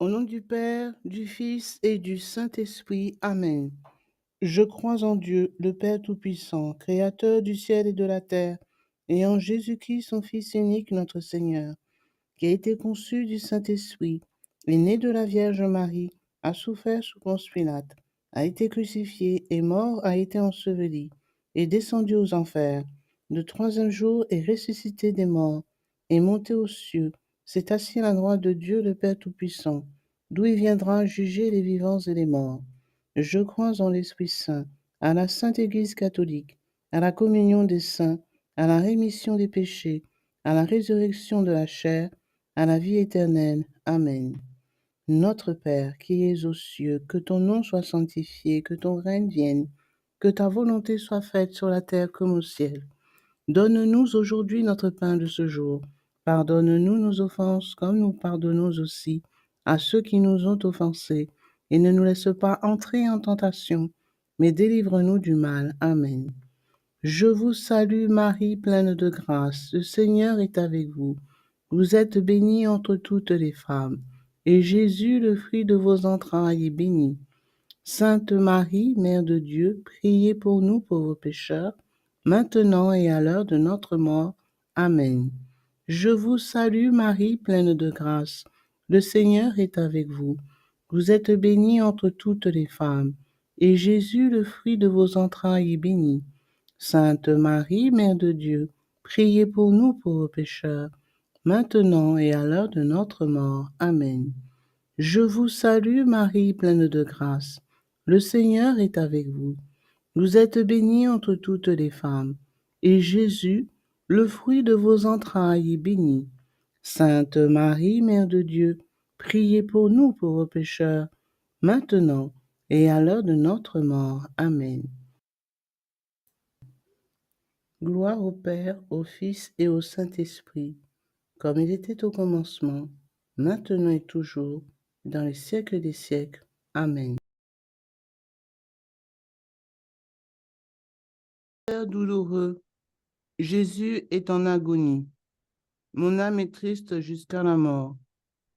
nom du Père, du Fils et du Saint-Esprit. Amen. Je crois en Dieu, le Père Tout-Puissant, Créateur du ciel et de la terre, et en Jésus-Christ, son Fils unique, notre Seigneur, qui a été conçu du Saint-Esprit, est né de la Vierge Marie, a souffert sous Ponce Pilate, a été crucifié, est mort, a été enseveli, est descendu aux enfers. Le troisième jour est ressuscité des morts, est monté aux cieux, s'est assis à la droite de Dieu le Père Tout-Puissant, d'où il viendra juger les vivants et les morts. Je crois en l'Esprit Saint, à la Sainte Église catholique, à la communion des saints, à la rémission des péchés, à la résurrection de la chair, à la vie éternelle. Amen. Notre Père, qui es aux cieux, que ton nom soit sanctifié, que ton règne vienne, que ta volonté soit faite sur la terre comme au ciel. Donne-nous aujourd'hui notre pain de ce jour. Pardonne-nous nos offenses comme nous pardonnons aussi à ceux qui nous ont offensés. Et ne nous laisse pas entrer en tentation, mais délivre-nous du mal. Amen. Je vous salue Marie, pleine de grâce. Le Seigneur est avec vous. Vous êtes bénie entre toutes les femmes, et Jésus, le fruit de vos entrailles, est béni. Sainte Marie, Mère de Dieu, priez pour nous pauvres pécheurs, maintenant et à l'heure de notre mort. Amen. Je vous salue Marie, pleine de grâce. Le Seigneur est avec vous. Vous êtes bénie entre toutes les femmes, et Jésus, le fruit de vos entrailles, est béni. Sainte Marie, Mère de Dieu, priez pour nous pauvres pécheurs, maintenant et à l'heure de notre mort. Amen. Je vous salue Marie, pleine de grâce. Le Seigneur est avec vous. Vous êtes bénie entre toutes les femmes, et Jésus, le fruit de vos entrailles, est béni. Sainte Marie, Mère de Dieu, priez pour nous pauvres pécheurs, maintenant et à l'heure de notre mort. Amen. Gloire au Père, au Fils et au Saint-Esprit, comme il était au commencement, maintenant et toujours, dans les siècles des siècles. Amen. Père douloureux, Jésus est en agonie. Mon âme est triste jusqu'à la mort.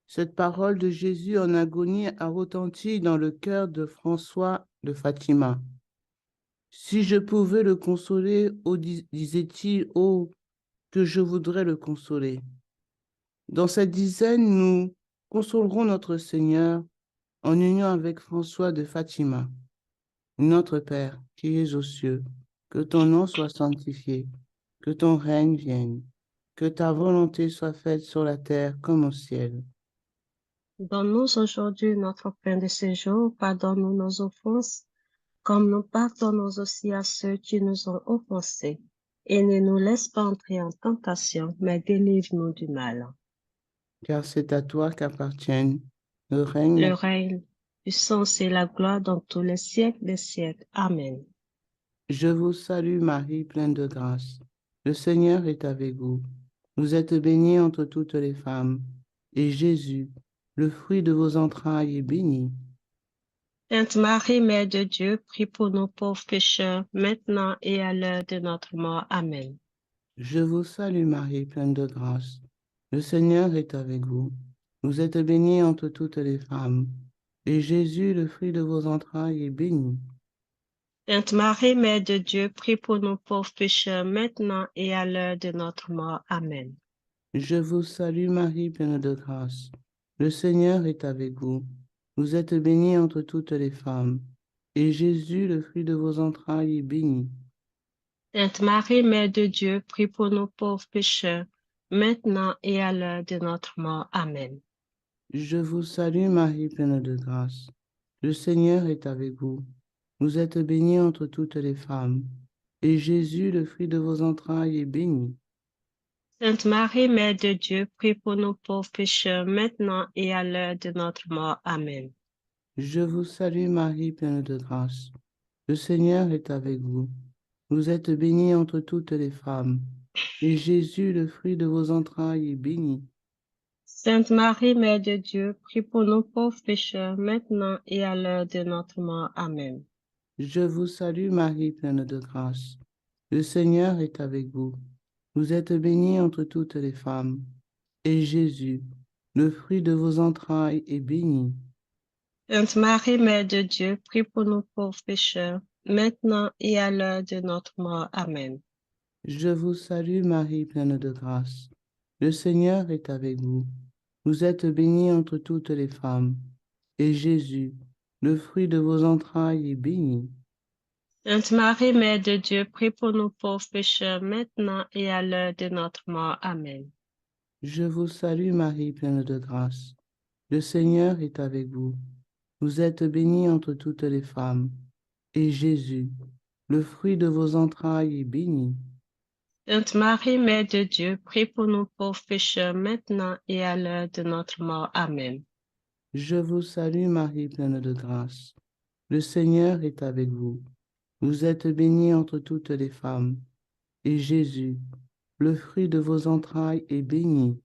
Cette parole de Jésus en agonie a retenti dans le cœur de François de Fatima. Si je pouvais le consoler, disait-il, que je voudrais le consoler. Dans cette dizaine, nous consolerons notre Seigneur en union avec François de Fatima. Notre Père, qui es aux cieux, que ton nom soit sanctifié, que ton règne vienne, que ta volonté soit faite sur la terre comme au ciel. Donne-nous aujourd'hui notre pain de ce jour, pardonne-nous nos offenses, comme nous pardonnons aussi à ceux qui nous ont offensés. Et ne nous laisse pas entrer en tentation, mais délivre-nous du mal. Car c'est à toi qu'appartiennent le règne, Le règne, puissance et la gloire dans tous les siècles des siècles. Amen. Je vous salue Marie, pleine de grâce. Le Seigneur est avec vous. Vous êtes bénie entre toutes les femmes, et Jésus, le fruit de vos entrailles, est béni. Sainte Marie, Mère de Dieu, prie pour nous pauvres pécheurs, maintenant et à l'heure de notre mort. Amen. Je vous salue Marie, pleine de grâce. Le Seigneur est avec vous. Vous êtes bénie entre toutes les femmes, et Jésus, le fruit de vos entrailles, est béni. Sainte Marie, Mère de Dieu, prie pour nous pauvres pécheurs, maintenant et à l'heure de notre mort. Amen. Je vous salue Marie, pleine de grâce. Le Seigneur est avec vous. Vous êtes bénie entre toutes les femmes, et Jésus, le fruit de vos entrailles, est béni. Sainte Marie, Mère de Dieu, prie pour nous pauvres pécheurs, maintenant et à l'heure de notre mort. Amen. Je vous salue Marie, pleine de grâce. Le Seigneur est avec vous. Vous êtes bénie entre toutes les femmes, et Jésus, le fruit de vos entrailles, est béni. Sainte Marie, Mère de Dieu, prie pour nous pauvres pécheurs, maintenant et à l'heure de notre mort. Amen. Je vous salue Marie, pleine de grâce. Le Seigneur est avec vous. Vous êtes bénie entre toutes les femmes, et Jésus, le fruit de vos entrailles, est béni. Sainte Marie, Mère de Dieu, prie pour nous pauvres pécheurs, maintenant et à l'heure de notre mort. Amen. Je vous salue Marie, pleine de grâce. Le Seigneur est avec vous. Vous êtes bénie entre toutes les femmes, et Jésus, Le fruit de vos entrailles est béni. Sainte Marie, Mère de Dieu, prie pour nous pauvres pécheurs, maintenant et à l'heure de notre mort. Amen. Je vous salue Marie, pleine de grâce. Le Seigneur est avec vous. Vous êtes bénie entre toutes les femmes. Et Jésus, le fruit de vos entrailles, est béni. Sainte Marie, Mère de Dieu, prie pour nous pauvres pécheurs, maintenant et à l'heure de notre mort. Amen. Je vous salue Marie, pleine de grâce. Le Seigneur est avec vous. Vous êtes bénie entre toutes les femmes. Et Jésus, le fruit de vos entrailles, est béni. Sainte Marie, Mère de Dieu, prie pour nous pauvres pécheurs, maintenant et à l'heure de notre mort. Amen. Je vous salue Marie, pleine de grâce. Le Seigneur est avec vous. Vous êtes bénie entre toutes les femmes. Et Jésus, le fruit de vos entrailles, est béni.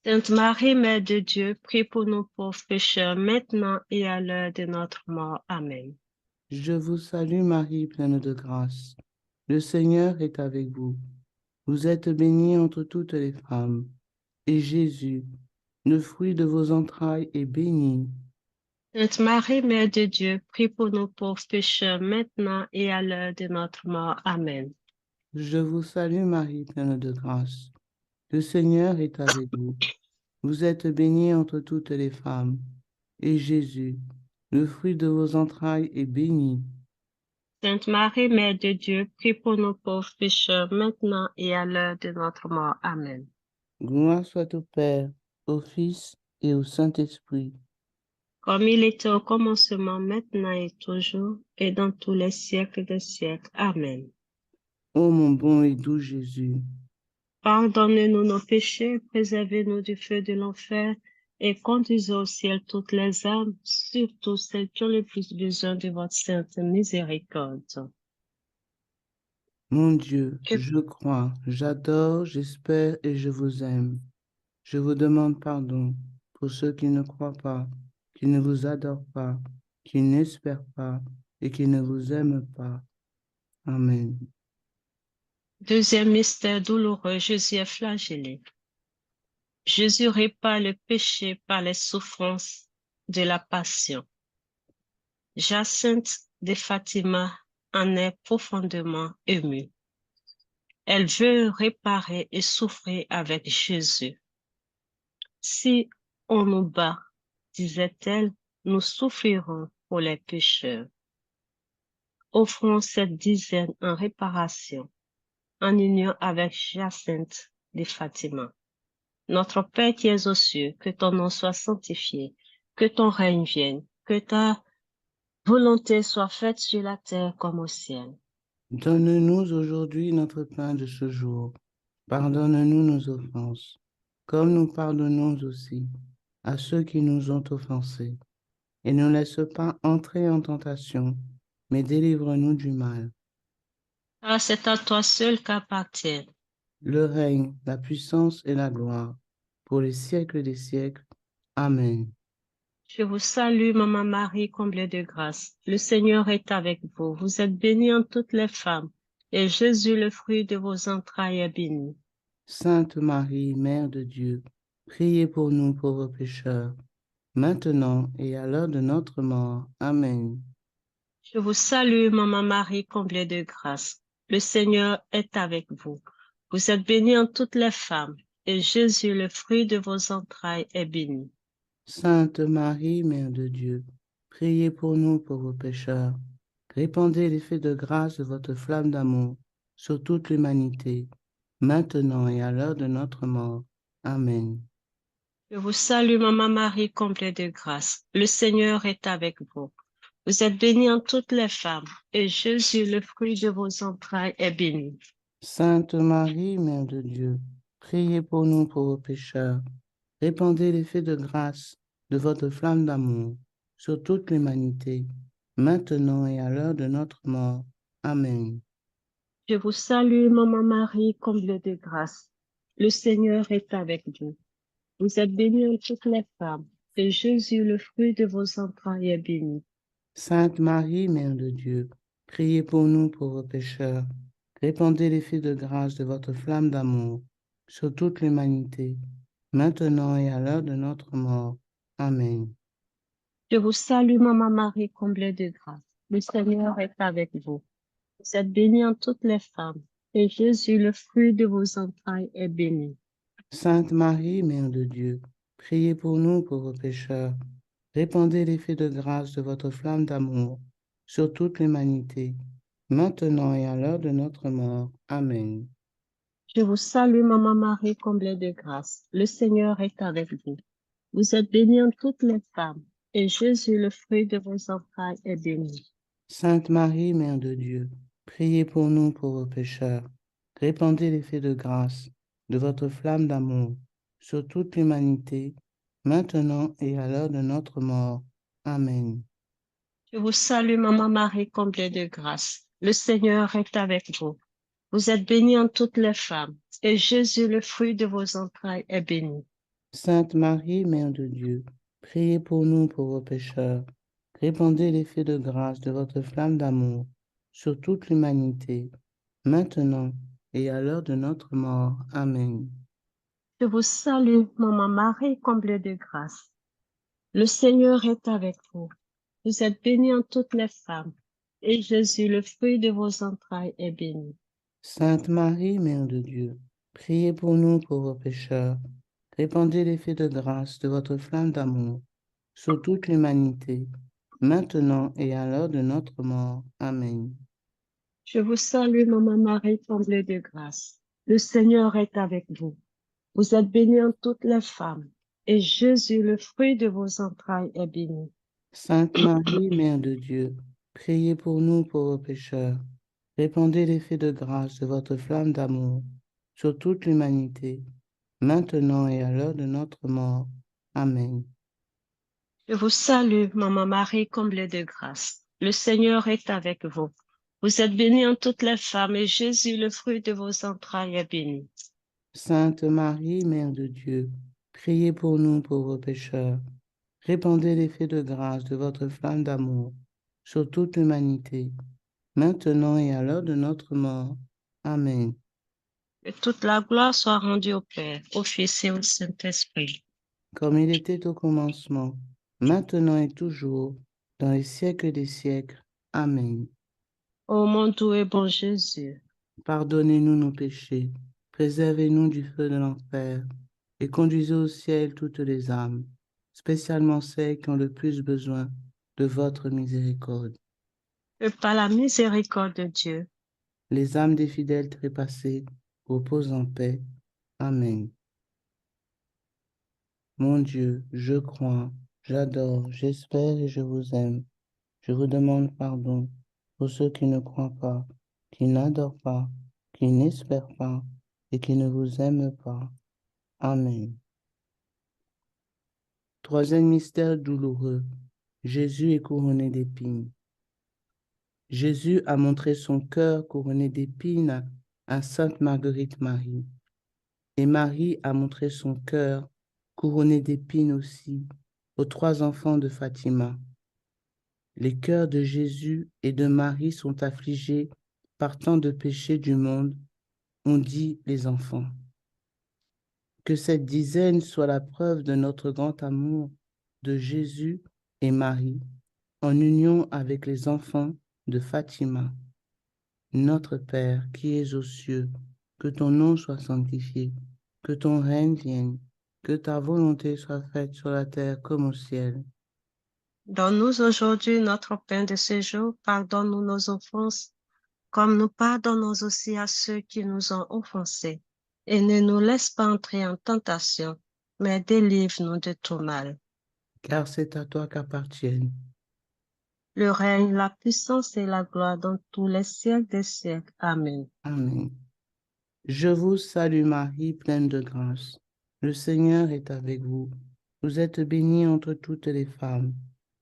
Sainte Marie, Mère de Dieu, prie pour nous pauvres pécheurs, maintenant et à l'heure de notre mort. Amen. Je vous salue Marie, pleine de grâce. Le Seigneur est avec vous. Vous êtes bénie entre toutes les femmes. Et Jésus, le fruit de vos entrailles, est béni. Sainte Marie, Mère de Dieu, prie pour nous pauvres pécheurs, maintenant et à l'heure de notre mort. Amen. Je vous salue Marie, pleine de grâce. Le Seigneur est avec vous. Vous êtes bénie entre toutes les femmes. Et Jésus, le fruit de vos entrailles, est béni. Sainte Marie, Mère de Dieu, prie pour nous pauvres pécheurs, maintenant et à l'heure de notre mort. Amen. Gloire soit au Père, au Fils et au Saint-Esprit. Comme il était au commencement, maintenant et toujours, et dans tous les siècles des siècles. Amen. Ô mon bon et doux Jésus, Pardonnez-nous nos péchés, préservez-nous du feu de l'enfer, et conduisez au ciel toutes les âmes, surtout celles qui ont le plus besoin de votre sainte miséricorde. mon Dieu, Que je crois, j'adore, j'espère et je vous aime. Je vous demande pardon pour ceux qui ne croient pas, qui ne vous adorent pas, qui n'espèrent pas et qui ne vous aiment pas. Amen. Deuxième mystère douloureux, Jésus est flagellé. Jésus répare le péché par les souffrances de la passion. Jacinthe de Fatima en est profondément émue. Elle veut réparer et souffrir avec Jésus. Si on nous bat, disait-elle, nous souffrirons pour les pécheurs. Offrons cette dizaine en réparation, en union avec Jacinthe de Fatima. Notre Père qui es aux cieux, que ton nom soit sanctifié, que ton règne vienne, que ta volonté soit faite sur la terre comme au ciel. Donne-nous aujourd'hui notre pain de ce jour. Pardonne-nous nos offenses, comme nous pardonnons aussi à ceux qui nous ont offensés. Et ne laisse pas entrer en tentation, mais délivre-nous du mal. Ah, c'est à toi seul qu'appartient Le règne, la puissance et la gloire, pour les siècles des siècles. Amen. Je vous salue, Maman Marie, comblée de grâce. Le Seigneur est avec vous. Vous êtes bénie en toutes les femmes, et Jésus, le fruit de vos entrailles, est béni. Sainte Marie, Mère de Dieu, priez pour nous pauvres pécheurs, maintenant et à l'heure de notre mort. Amen. Je vous salue, Maman Marie, comblée de grâce. Le Seigneur est avec vous. Vous êtes bénie en toutes les femmes, et Jésus, le fruit de vos entrailles, est béni. Sainte Marie, Mère de Dieu, priez pour nous pauvres pécheurs, répandez l'effet de grâce de votre flamme d'amour sur toute l'humanité, maintenant et à l'heure de notre mort. Amen. Je vous salue, Maman Marie, comblée de grâce. Le Seigneur est avec vous. Vous êtes bénie en toutes les femmes, et Jésus, le fruit de vos entrailles, est béni. Sainte Marie, Mère de Dieu, priez pour nous pauvres pécheurs, répandez l'effet de grâce de votre flamme d'amour sur toute l'humanité, maintenant et à l'heure de notre mort. Amen. Je vous salue, Maman Marie, comblée de grâce. Le Seigneur est avec vous. Vous êtes bénie en toutes les femmes, et Jésus, le fruit de vos entrailles, est béni. Sainte Marie, Mère de Dieu, priez pour nous pauvres pécheurs, répandez l'effet de grâce de votre flamme d'amour sur toute l'humanité, maintenant et à l'heure de notre mort. Amen. Je vous salue, Maman Marie, comblée de grâce. Le Seigneur est avec vous. Vous êtes bénie en toutes les femmes, et Jésus, le fruit de vos entrailles, est béni. Sainte Marie, Mère de Dieu, priez pour nous pauvres pécheurs. Répandez l'effet de grâce de votre flamme d'amour sur toute l'humanité, maintenant et à l'heure de notre mort. Amen. Je vous salue, Maman Marie, comblée de grâce. Le Seigneur est avec vous. Vous êtes bénie en toutes les femmes, et Jésus, le fruit de vos entrailles, est béni. Sainte Marie, Mère de Dieu, priez pour nous pauvres pécheurs. Répandez l'effet de grâce de votre flamme d'amour sur toute l'humanité, maintenant et à l'heure de notre mort. Amen. Je vous salue, Maman Marie, comblée de grâce. Le Seigneur est avec vous. Vous êtes bénie en toutes les femmes, et Jésus, le fruit de vos entrailles, est béni. Sainte Marie, Mère de Dieu, priez pour nous pauvres pécheurs. Répandez l'effet de grâce de votre flamme d'amour sur toute l'humanité, maintenant et à l'heure de notre mort. Amen. Je vous salue, Maman Marie, comblée de grâce. Le Seigneur est avec vous. Vous êtes bénie en toutes les femmes, et Jésus, le fruit de vos entrailles, est béni. Sainte Marie, Mère de Dieu, priez pour nous pauvres pécheurs. Répandez l'effet de grâce de votre flamme d'amour sur toute l'humanité, maintenant et à l'heure de notre mort. Amen. Je vous salue, Maman Marie, comblée de grâce. Le Seigneur est avec vous. Vous êtes bénie en toutes les femmes, et Jésus, le fruit de vos entrailles, est béni. Sainte Marie, Mère de Dieu, priez pour nous pauvres pécheurs. Répandez l'effet de grâce de votre flamme d'amour sur toute l'humanité, maintenant et à l'heure de notre mort. Amen. Je vous salue, Maman Marie, comblée de grâce. Le Seigneur est avec vous. Vous êtes bénie en toutes les femmes, et Jésus, le fruit de vos entrailles, est béni. Sainte Marie, Mère de Dieu, priez pour nous pauvres pécheurs. Répandez l'effet de grâce de votre flamme d'amour sur toute l'humanité, maintenant et à l'heure de notre mort. Amen. Que toute la gloire soit rendue au Père, au Fils et au Saint-Esprit. Comme il était au commencement, maintenant et toujours, dans les siècles des siècles. Amen. Ô mon doux et bon Jésus, Pardonnez-nous nos péchés, préservez-nous du feu de l'enfer, et conduisez au ciel toutes les âmes, spécialement celles qui ont le plus besoin de votre miséricorde. que par la miséricorde de Dieu, Les âmes des fidèles trépassés reposent en paix. Amen. Mon Dieu, je crois, j'adore, j'espère et je vous aime. Je vous demande pardon pour ceux qui ne croient pas, qui n'adorent pas, qui n'espèrent pas et qui ne vous aiment pas. Amen. Troisième mystère douloureux. Jésus est couronné d'épines. Jésus a montré son cœur couronné d'épines à Sainte Marguerite Marie. Et Marie a montré son cœur couronné d'épines aussi aux trois enfants de Fatima. Les cœurs de Jésus et de Marie sont affligés par tant de péchés du monde, ont dit les enfants. Que cette dizaine soit la preuve de notre grand amour de Jésus et Marie, en union avec les enfants de Fatima. Notre Père qui es aux cieux, que ton nom soit sanctifié, que ton règne vienne, que ta volonté soit faite sur la terre comme au ciel. donne-nous aujourd'hui notre pain de ce jour, pardonne-nous nos offenses, comme nous pardonnons aussi à ceux qui nous ont offensés. Et ne nous laisse pas entrer en tentation, mais délivre-nous de tout mal. Car c'est à toi qu'appartiennent. Le règne, la puissance et la gloire dans tous les siècles des siècles. Amen. Amen. Je vous salue Marie, pleine de grâce. Le Seigneur est avec vous. Vous êtes bénie entre toutes les femmes,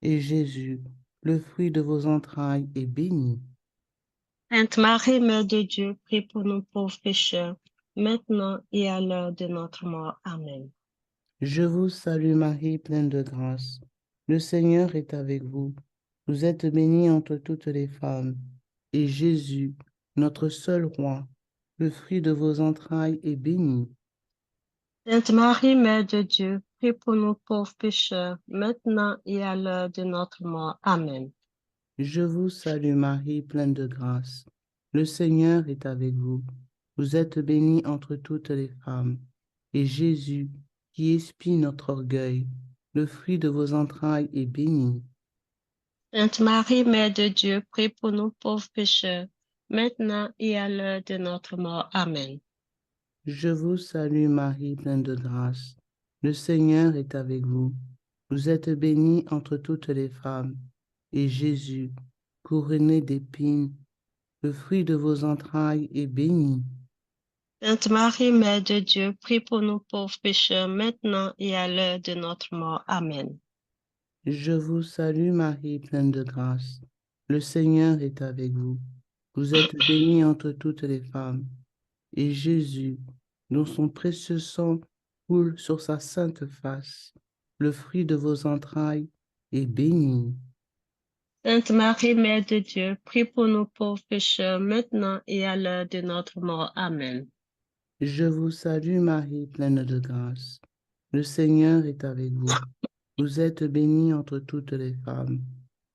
et Jésus, le fruit de vos entrailles, est béni. Sainte Marie, Mère de Dieu, prie pour nous pauvres pécheurs, maintenant et à l'heure de notre mort. Amen. Je vous salue Marie, pleine de grâce. Le Seigneur est avec vous. Vous êtes bénie entre toutes les femmes, et Jésus, notre seul roi, le fruit de vos entrailles, est béni. Sainte Marie, Mère de Dieu, prie pour nous pauvres pécheurs, maintenant et à l'heure de notre mort. Amen. Je vous salue Marie, pleine de grâce. Le Seigneur est avec vous. Vous êtes bénie entre toutes les femmes. Et Jésus, qui expie notre orgueil, le fruit de vos entrailles est béni. Sainte Marie, Mère de Dieu, prie pour nous pauvres pécheurs, maintenant et à l'heure de notre mort. Amen. Je vous salue Marie, pleine de grâce. Le Seigneur est avec vous. Vous êtes bénie entre toutes les femmes. Et Jésus, couronné d'épines, le fruit de vos entrailles est béni. Sainte Marie, Mère de Dieu, prie pour nous pauvres pécheurs, maintenant et à l'heure de notre mort. Amen. Je vous salue Marie, pleine de grâce. Le Seigneur est avec vous. Vous êtes bénie entre toutes les femmes. Et Jésus, dont son précieux sang coule sur sa sainte face, le fruit de vos entrailles est béni. Sainte Marie, Mère de Dieu, prie pour nous pauvres pécheurs, maintenant et à l'heure de notre mort. Amen. Je vous salue Marie, pleine de grâce. Le Seigneur est avec vous. Vous êtes bénie entre toutes les femmes.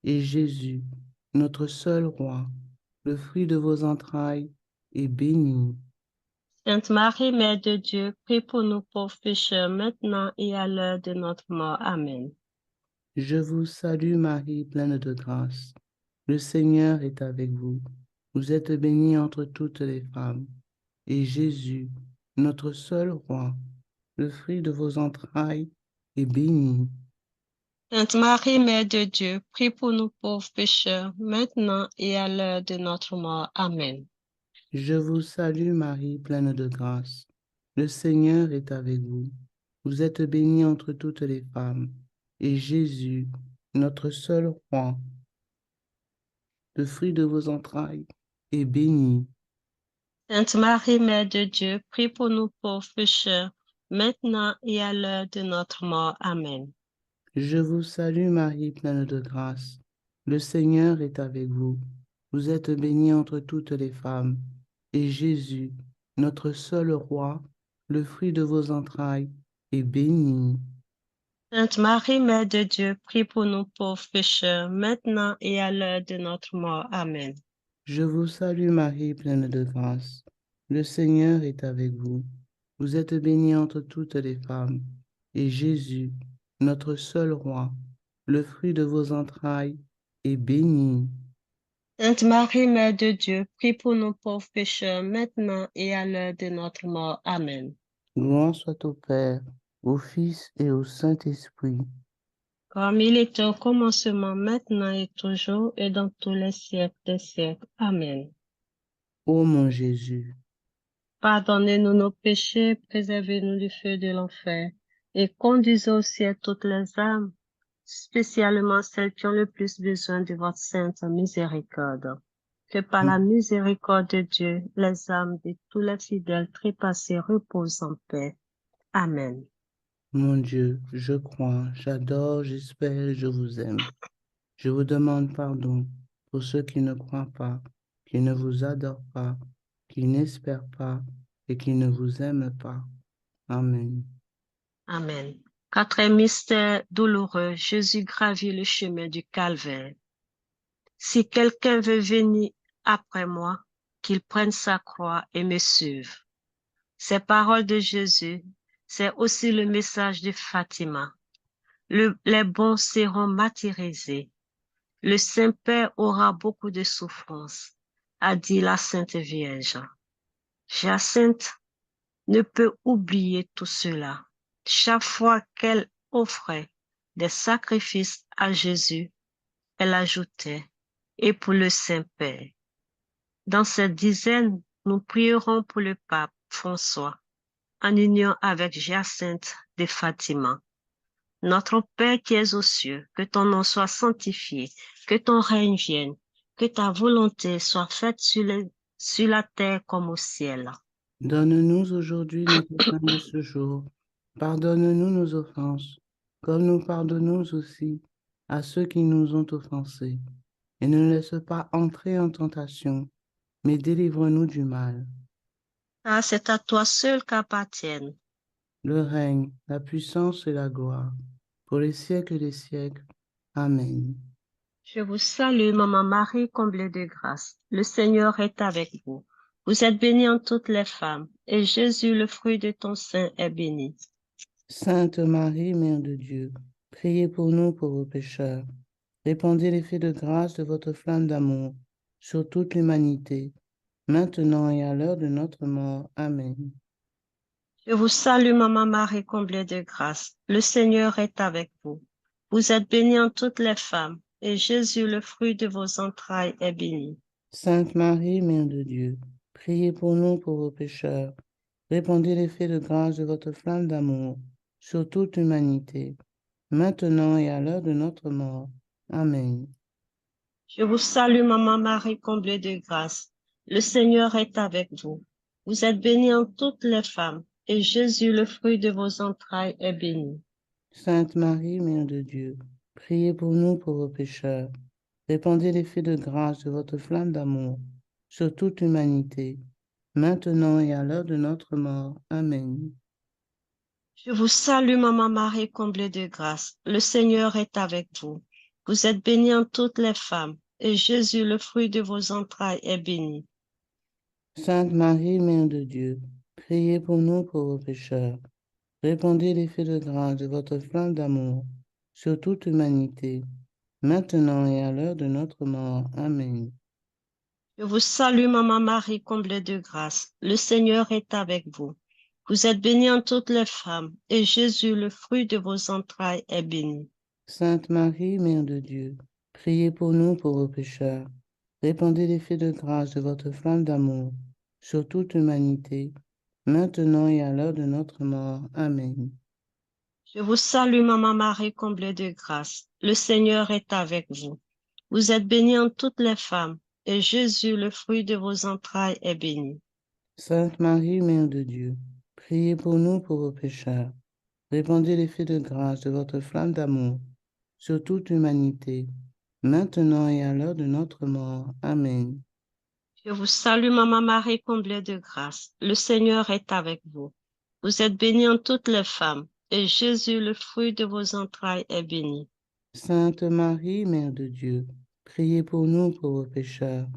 Et Jésus, notre seul roi, le fruit de vos entrailles, est béni. Sainte Marie, Mère de Dieu, prie pour nous pauvres pécheurs, maintenant et à l'heure de notre mort. Amen. Je vous salue Marie, pleine de grâce. Le Seigneur est avec vous. Vous êtes bénie entre toutes les femmes. Et Jésus, notre seul roi, le fruit de vos entrailles, est béni. Sainte Marie, Mère de Dieu, prie pour nous pauvres pécheurs, maintenant et à l'heure de notre mort. Amen. Je vous salue Marie, pleine de grâce. Le Seigneur est avec vous. Vous êtes bénie entre toutes les femmes. Et Jésus, notre seul roi, le fruit de vos entrailles, est béni. Sainte Marie, Mère de Dieu, prie pour nous pauvres pécheurs, maintenant et à l'heure de notre mort. Amen. Je vous salue Marie, pleine de grâce. Le Seigneur est avec vous. Vous êtes bénie entre toutes les femmes. Et Jésus, notre seul roi, le fruit de vos entrailles, est béni. Sainte Marie, Mère de Dieu, prie pour nous pauvres pécheurs, maintenant et à l'heure de notre mort. Amen. Je vous salue Marie, pleine de grâce. Le Seigneur est avec vous. Vous êtes bénie entre toutes les femmes. Et Jésus, notre seul roi, le fruit de vos entrailles, est béni. Sainte Marie, Mère de Dieu, prie pour nous pauvres pécheurs, maintenant et à l'heure de notre mort. Amen. Gloire soit au Père, au Fils et au Saint-Esprit. Comme il était au commencement, maintenant et toujours, et dans tous les siècles des siècles. Amen. Ô mon Jésus, Pardonnez-nous nos péchés, préservez-nous du feu de l'enfer, et conduisez au ciel toutes les âmes, spécialement celles qui ont le plus besoin de votre sainte miséricorde. Que par la miséricorde de Dieu, les âmes de tous les fidèles trépassés reposent en paix. Amen. mon Dieu, je crois, j'adore, j'espère, je vous aime. Je vous demande pardon pour ceux qui ne croient pas, qui ne vous adorent pas, qui n'espèrent pas et qui ne vous aiment pas. Amen. Amen. Quatrième mystère douloureux, Jésus gravit le chemin du calvaire. Si quelqu'un veut venir après moi, qu'il prenne sa croix et me suive. Ces paroles de Jésus, c'est aussi le message de Fatima. Les bons seront martyrisés. Le Saint-Père aura beaucoup de souffrances, a dit la Sainte Vierge. Jacinthe ne peut oublier tout cela. Chaque fois qu'elle offrait des sacrifices à Jésus, elle ajoutait, et pour le Saint-Père. Dans cette dizaine, nous prierons pour le pape François, en union avec Jacinthe de Fatima. Notre Père qui es aux cieux, que ton nom soit sanctifié, que ton règne vienne, que ta volonté soit faite sur la terre comme au ciel. Donne-nous aujourd'hui notre pain de ce jour. Pardonne-nous nos offenses, comme nous pardonnons aussi à ceux qui nous ont offensés. Et ne nous laisse pas entrer en tentation, mais délivre-nous du mal. Ah, c'est à toi seul qu'appartiennent le règne, la puissance et la gloire, pour les siècles des siècles. Amen. Je vous salue, Maman Marie, comblée de grâce. Le Seigneur est avec vous. Vous êtes bénie en toutes les femmes, et Jésus, le fruit de ton sein, est béni. Sainte Marie, Mère de Dieu, priez pour nous pauvres pécheurs. Répandez l'effet de grâce de votre flamme d'amour sur toute l'humanité, maintenant et à l'heure de notre mort. Amen. Je vous salue, Maman Marie, comblée de grâce. Le Seigneur est avec vous. Vous êtes bénie en toutes les femmes, et Jésus, le fruit de vos entrailles, est béni. Sainte Marie, Mère de Dieu, priez pour nous pauvres pécheurs. Répandez l'effet de grâce de votre flamme d'amour sur toute l'humanité, maintenant et à l'heure de notre mort. Amen. Je vous salue, Maman Marie, comblée de grâce. Le Seigneur est avec vous. Vous êtes bénie en toutes les femmes, et Jésus, le fruit de vos entrailles, est béni. Sainte Marie, Mère de Dieu, priez pour nous pauvres pécheurs. Répandez l'effet de grâce de votre flamme d'amour sur toute l'humanité, maintenant et à l'heure de notre mort. Amen. Je vous salue, Maman Marie, comblée de grâce. Le Seigneur est avec vous. Vous êtes bénie en toutes les femmes, et Jésus, le fruit de vos entrailles, est béni. Sainte Marie, Mère de Dieu, priez pour nous pauvres pécheurs. Répandez l'effet de grâce de votre flamme d'amour sur toute l'humanité, maintenant et à l'heure de notre mort. Amen. Je vous salue, Maman Marie, comblée de grâce. Le Seigneur est avec vous. Vous êtes bénie en toutes les femmes, et Jésus, le fruit de vos entrailles, est béni. Sainte Marie, Mère de Dieu, priez pour nous pauvres pécheurs. Répandez l'effet de grâce de votre flamme d'amour sur toute l'humanité, maintenant et à l'heure de notre mort. Amen. Je vous salue, Maman Marie, comblée de grâce. Le Seigneur est avec vous. Vous êtes bénie en toutes les femmes, et Jésus, le fruit de vos entrailles, est béni. Sainte Marie, Mère de Dieu, priez pour nous pauvres pécheurs. Répandez l'effet de grâce de votre flamme d'amour sur toute l'humanité, maintenant et à l'heure de notre mort. Amen. Je vous salue, Maman Marie, comblée de grâce. Le Seigneur est avec vous. Vous êtes bénie en toutes les femmes, et Jésus, le fruit de vos entrailles, est béni. Sainte Marie, Mère de Dieu, priez pour nous pauvres pécheurs.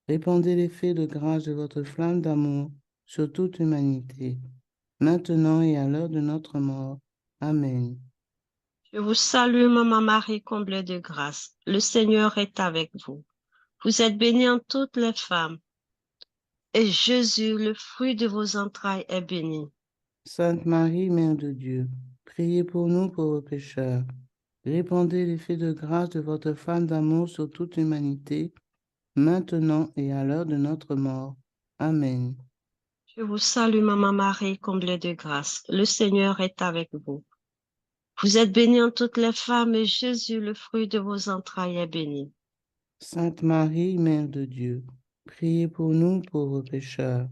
Répandez l'effet de grâce de votre flamme d'amour sur toute l'humanité, maintenant et à l'heure de notre mort. Amen. Je vous salue, Maman Marie, comblée de grâce. Le Seigneur est avec vous. Vous êtes bénie en toutes les femmes, et Jésus, le fruit de vos entrailles, est béni. Sainte Marie, Mère de Dieu, priez pour nous pauvres pécheurs. Répandez l'effet de grâce de votre flamme d'amour sur toute l'humanité, maintenant et à l'heure de notre mort. Amen. Je vous salue, Maman Marie, comblée de grâce. Le Seigneur est avec vous. Vous êtes bénie en toutes les femmes, et Jésus, le fruit de vos entrailles, est béni. Sainte Marie, Mère de Dieu, priez pour nous pauvres pécheurs.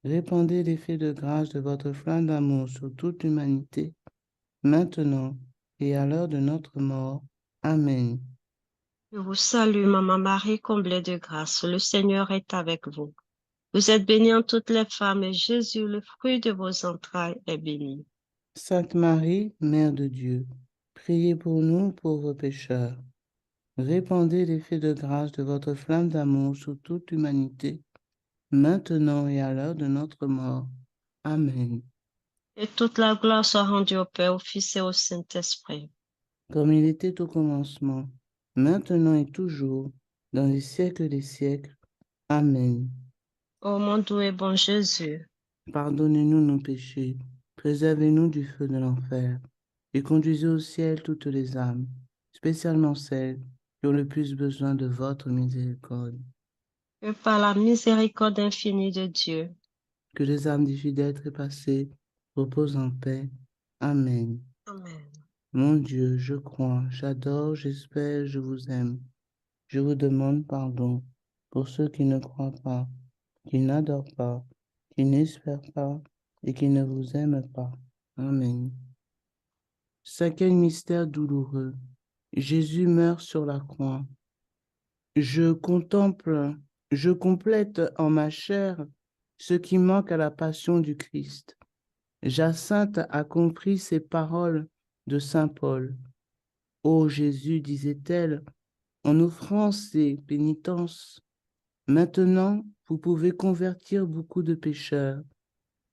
Répandez l'effet de grâce de votre flamme d'amour sur toute l'humanité, maintenant et à l'heure de notre mort. Amen. Je vous salue, Maman Marie, comblée de grâce. Le Seigneur est avec vous. Vous êtes bénie en toutes les femmes, et Jésus, le fruit de vos entrailles, est béni. Sainte Marie, Mère de Dieu, priez pour nous pauvres pécheurs. Répandez l'effet de grâce de votre flamme d'amour sur toute l'humanité, maintenant et à l'heure de notre mort. Amen. Et toute la gloire soit rendue au Père, au Fils et au Saint-Esprit. Comme il était au commencement, maintenant et toujours, dans les siècles des siècles. Amen. Ô mon doux et bon Jésus, Pardonnez-nous nos péchés, préservez-nous du feu de l'enfer, et conduisez au ciel toutes les âmes, spécialement celles qui ont le plus besoin de votre miséricorde. que par la miséricorde infinie de Dieu, Que les âmes des fidèles trépassés reposent en paix. Amen. Amen. Mon Dieu, je crois, j'adore, j'espère, je vous aime. Je vous demande pardon pour ceux qui ne croient pas, qui n'adorent pas, qui n'espèrent pas et qui ne vous aiment pas. Amen. Cinquième mystère douloureux. Jésus meurt sur la croix. Je contemple, je complète en ma chair ce qui manque à la passion du Christ. Jacinthe a compris ces paroles de saint Paul. Ô Jésus, disait-elle, en offrant ces pénitences, maintenant vous pouvez convertir beaucoup de pécheurs,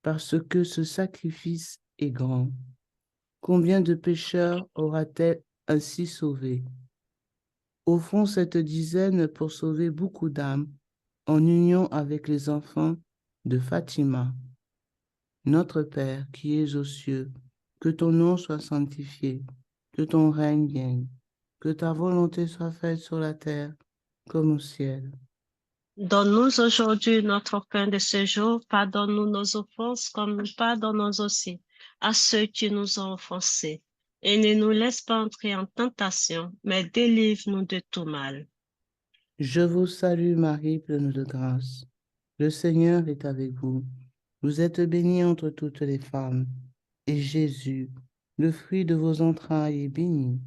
parce que ce sacrifice est grand. Combien de pécheurs aura-t-elle ainsi sauvés? Offrons cette dizaine pour sauver beaucoup d'âmes, en union avec les enfants de Fatima. Notre Père qui es aux cieux, que ton nom soit sanctifié, que ton règne vienne, que ta volonté soit faite sur la terre comme au ciel. Donne-nous aujourd'hui notre pain de ce jour. Pardonne-nous nos offenses comme nous pardonnons aussi à ceux qui nous ont offensés. Et ne nous laisse pas entrer en tentation, mais délivre-nous de tout mal. Je vous salue Marie, pleine de grâce. Le Seigneur est avec vous. Vous êtes bénie entre toutes les femmes, et Jésus, le fruit de vos entrailles, est béni.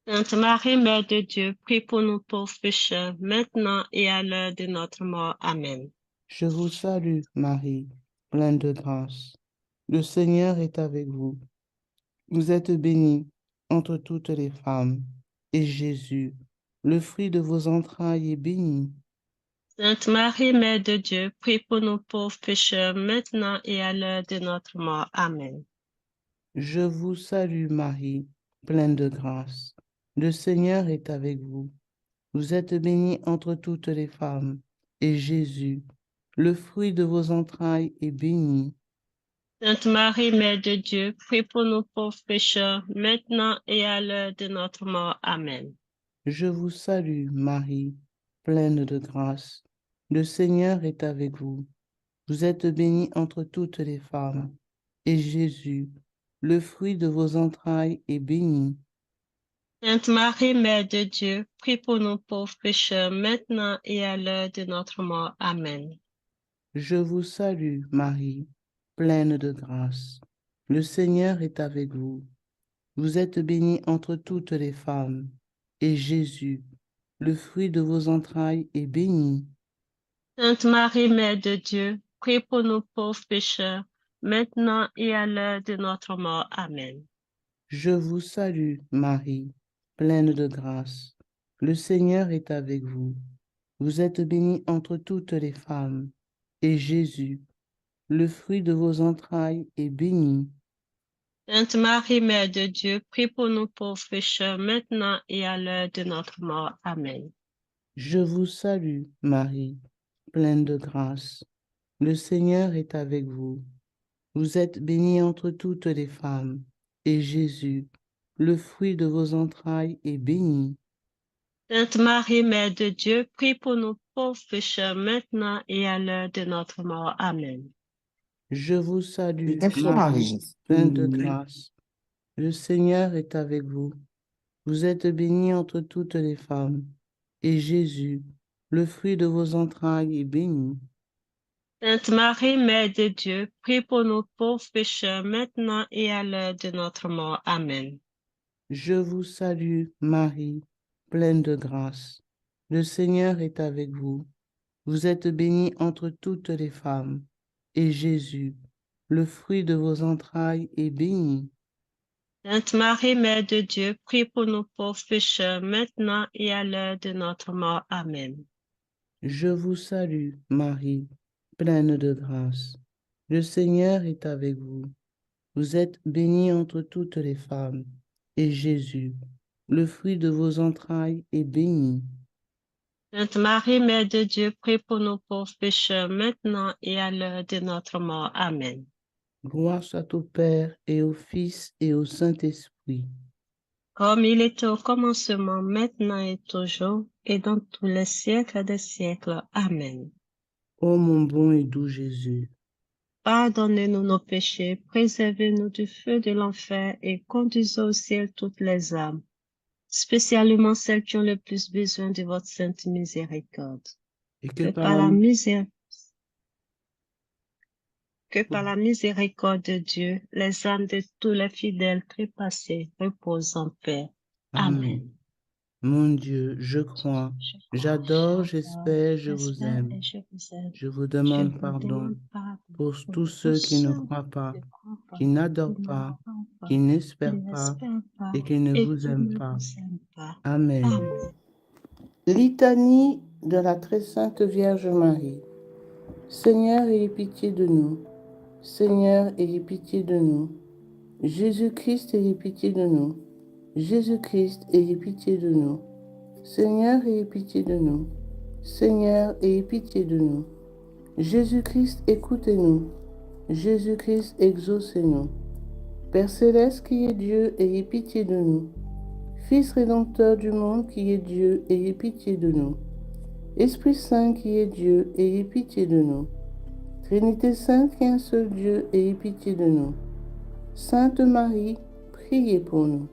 Sainte Marie, Mère de Dieu, prie pour nous pauvres pécheurs, maintenant et à l'heure de notre mort. Amen. Je vous salue Marie, pleine de grâce. Le Seigneur est avec vous. Vous êtes bénie entre toutes les femmes, et Jésus, le fruit de vos entrailles, est béni. Sainte Marie, Mère de Dieu, prie pour nous pauvres pécheurs, maintenant et à l'heure de notre mort. Amen. Je vous salue Marie, pleine de grâce. Le Seigneur est avec vous. Vous êtes bénie entre toutes les femmes, et Jésus, le fruit de vos entrailles, est béni. Sainte Marie, Mère de Dieu, prie pour nous pauvres pécheurs, maintenant et à l'heure de notre mort. Amen. Je vous salue Marie, pleine de grâce. Le Seigneur est avec vous. Vous êtes bénie entre toutes les femmes, et Jésus, le fruit de vos entrailles, est béni. Sainte Marie, Mère de Dieu, prie pour nous pauvres pécheurs, maintenant et à l'heure de notre mort. Amen. Je vous salue, Marie, pleine de grâce. Le Seigneur est avec vous. Vous êtes bénie entre toutes les femmes, et Jésus, le fruit de vos entrailles, est béni. Sainte Marie, Mère de Dieu, prie pour nous pauvres pécheurs, maintenant et à l'heure de notre mort. Amen. Je vous salue, Marie, pleine de grâce. Le Seigneur est avec vous. Vous êtes bénie entre toutes les femmes, et Jésus, le fruit de vos entrailles, est béni. Sainte Marie, Mère de Dieu, prie pour nous pauvres pécheurs, maintenant et à l'heure de notre mort. Amen. Je vous salue, Marie, pleine de grâce. Le Seigneur est avec vous. Vous êtes bénie entre toutes les femmes, et Jésus, le fruit de vos entrailles, est béni. Sainte Marie, Mère de Dieu, prie pour nous pauvres pécheurs, maintenant et à l'heure de notre mort. Amen. Je vous salue, Marie, Marie, pleine de grâce. Le Seigneur est avec vous. Vous êtes bénie entre toutes les femmes, et Jésus, le fruit de vos entrailles, est béni. Sainte Marie, Mère de Dieu, prie pour nous pauvres pécheurs, maintenant et à l'heure de notre mort. Amen. Je vous salue, Marie, pleine de grâce. Le Seigneur est avec vous. Vous êtes bénie entre toutes les femmes, et Jésus, le fruit de vos entrailles, est béni. Sainte Marie, Mère de Dieu, prie pour nous pauvres pécheurs, maintenant et à l'heure de notre mort. Amen. Je vous salue, Marie, pleine de grâce. Le Seigneur est avec vous. Vous êtes bénie entre toutes les femmes, et Jésus, le fruit de vos entrailles, est béni. Sainte Marie, Mère de Dieu, prie pour nous pauvres pécheurs, maintenant et à l'heure de notre mort. Amen. Gloire soit au Père, et au Fils, et au Saint-Esprit. Comme il était au commencement, maintenant et toujours, et dans tous les siècles des siècles. Amen. Ô mon bon et doux Jésus, Pardonnez-nous nos péchés, préservez-nous du feu de l'enfer et conduisez au ciel toutes les âmes, spécialement celles qui ont le plus besoin de votre sainte miséricorde. et Que par la miséricorde de Dieu, les âmes de tous les fidèles trépassés reposent en paix. Amen. Mon Dieu, je crois, j'adore, j'espère, je vous aime. et je vous aime. Je vous Je demande vous pardon demande pardon pour pour tous tous ceux qui ne ceux croient pas qui n'adorent qui pas, n'adorent pas, qui qui n'espèrent pas n'espèrent pas et qui ne et vous qui aiment ne pas. vous aiment pas. Amen. Amen. Litanie de la très sainte Vierge Marie. Seigneur, ayez pitié de nous. Seigneur, ayez pitié de nous. Jésus-Christ, ayez pitié de nous. Jésus-Christ, ayez pitié de nous. Seigneur, ayez pitié de nous. Seigneur, ayez pitié de nous. Jésus-Christ, écoutez-nous. Jésus-Christ, exaucez-nous. Père céleste qui est Dieu, ayez pitié de nous. Fils rédempteur du monde qui est Dieu, ayez pitié de nous. Esprit Saint qui est Dieu, ayez pitié de nous. Trinité Sainte qui est un seul Dieu, ayez pitié de nous. Sainte Marie, priez pour nous.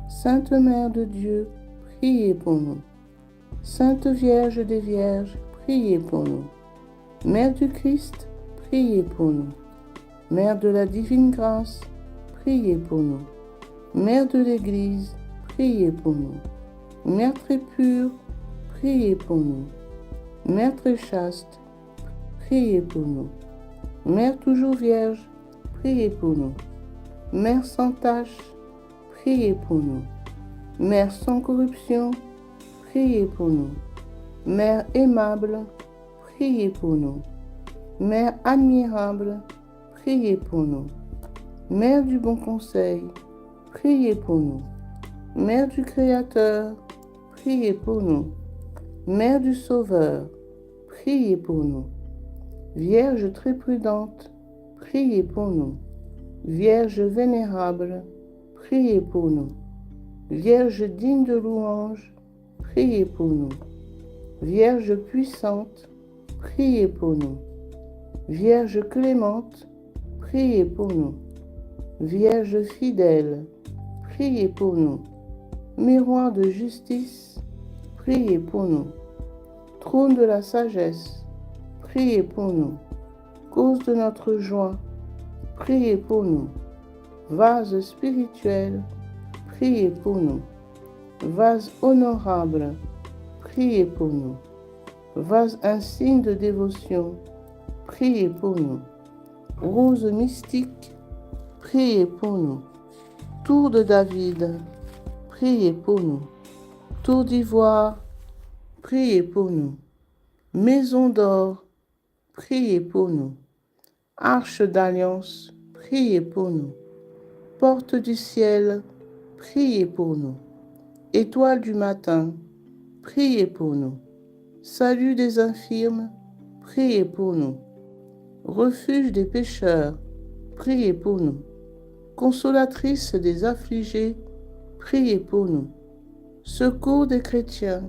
Sainte Mère de Dieu, priez pour nous. Sainte Vierge des Vierges, priez pour nous. Mère du Christ, priez pour nous. Mère de la divine grâce, priez pour nous. Mère de l'Église, priez pour nous. Mère très pure, priez pour nous. Mère très chaste, priez pour nous. Mère toujours vierge, priez pour nous. Mère sans tache, priez pour nous. Mère sans corruption, priez pour nous. Mère aimable, priez pour nous. Mère admirable, priez pour nous. Mère du bon conseil, priez pour nous. Mère du Créateur, priez pour nous. Mère du Sauveur, priez pour nous. Vierge très prudente, priez pour nous. Vierge vénérable, priez pour nous. Vierge digne de louange, priez pour nous. Vierge puissante, priez pour nous. Vierge clémente, priez pour nous. Vierge fidèle, priez pour nous. Miroir de justice, priez pour nous. Trône de la sagesse, priez pour nous. Cause de notre joie, priez pour nous. Vase spirituel, priez pour nous. Vase honorable, priez pour nous. Vase insigne de dévotion, priez pour nous. Rose mystique, priez pour nous. Tour de David, priez pour nous. Tour d'ivoire, priez pour nous. Maison d'or, priez pour nous. Arche d'alliance, priez pour nous. Porte du ciel, priez pour nous. Étoile du matin, priez pour nous. Salut des infirmes, priez pour nous. Refuge des pécheurs, priez pour nous. Consolatrice des affligés, priez pour nous. Secours des chrétiens,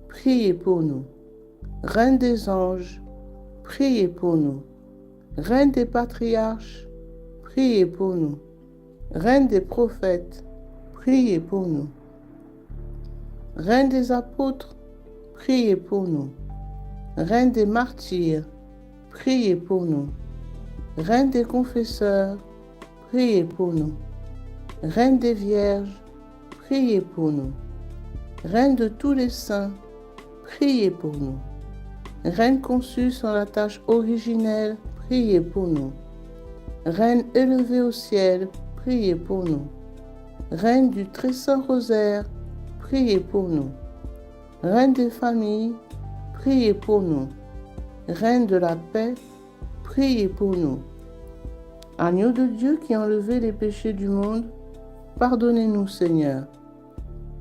priez pour nous. Reine des anges, priez pour nous. Reine des patriarches, priez pour nous. Reine des prophètes, priez pour nous. Reine des apôtres, priez pour nous. Reine des martyrs, priez pour nous. Reine des confesseurs, priez pour nous. Reine des vierges, priez pour nous. Reine de tous les saints, priez pour nous. Reine conçue sans la tâche originelle, priez pour nous. Reine élevée au ciel, priez pour nous. Reine du très saint rosaire, priez pour nous. Reine des familles, priez pour nous. Reine de la paix, priez pour nous. Agneau de Dieu qui a enlevé les péchés du monde, pardonnez-nous, Seigneur.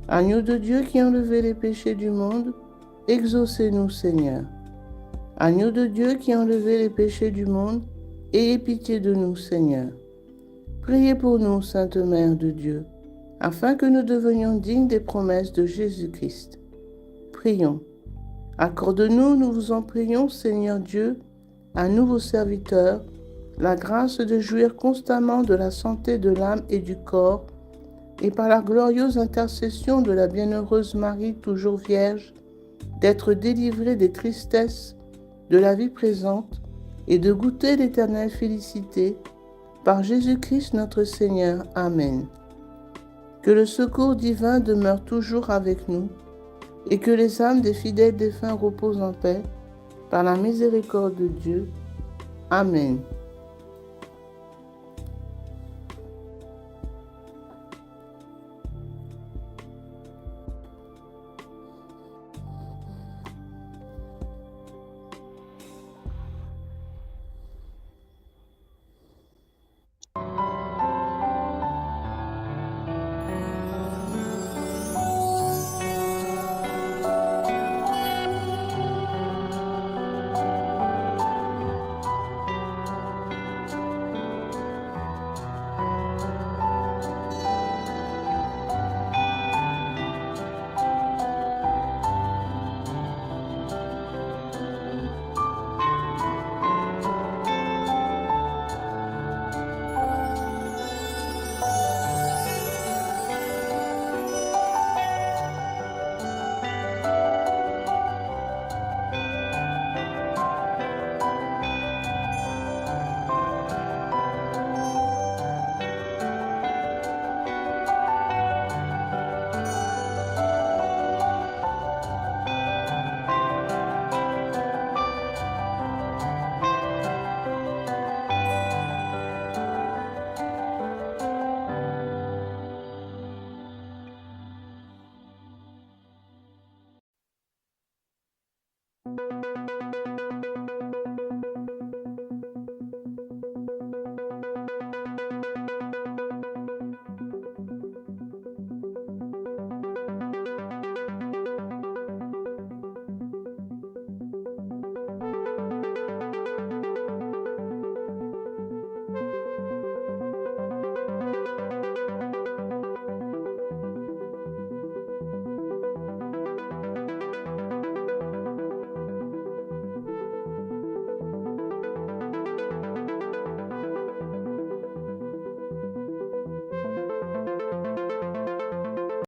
Agneau de Dieu qui a enlevé les péchés du monde, exaucez-nous, Seigneur. Agneau de Dieu qui a enlevé les péchés du monde, ayez pitié de nous, Seigneur. Priez pour nous, Sainte Mère de Dieu, afin que nous devenions dignes des promesses de Jésus-Christ. Prions. Accorde-nous, nous vous en prions, Seigneur Dieu, à nous vos serviteurs, la grâce de jouir constamment de la santé de l'âme et du corps, et par la glorieuse intercession de la bienheureuse Marie, toujours vierge, d'être délivrés des tristesses de la vie présente et de goûter l'éternelle félicité par Jésus-Christ notre Seigneur. Amen. Que le secours divin demeure toujours avec nous et que les âmes des fidèles défunts reposent en paix par la miséricorde de Dieu. Amen.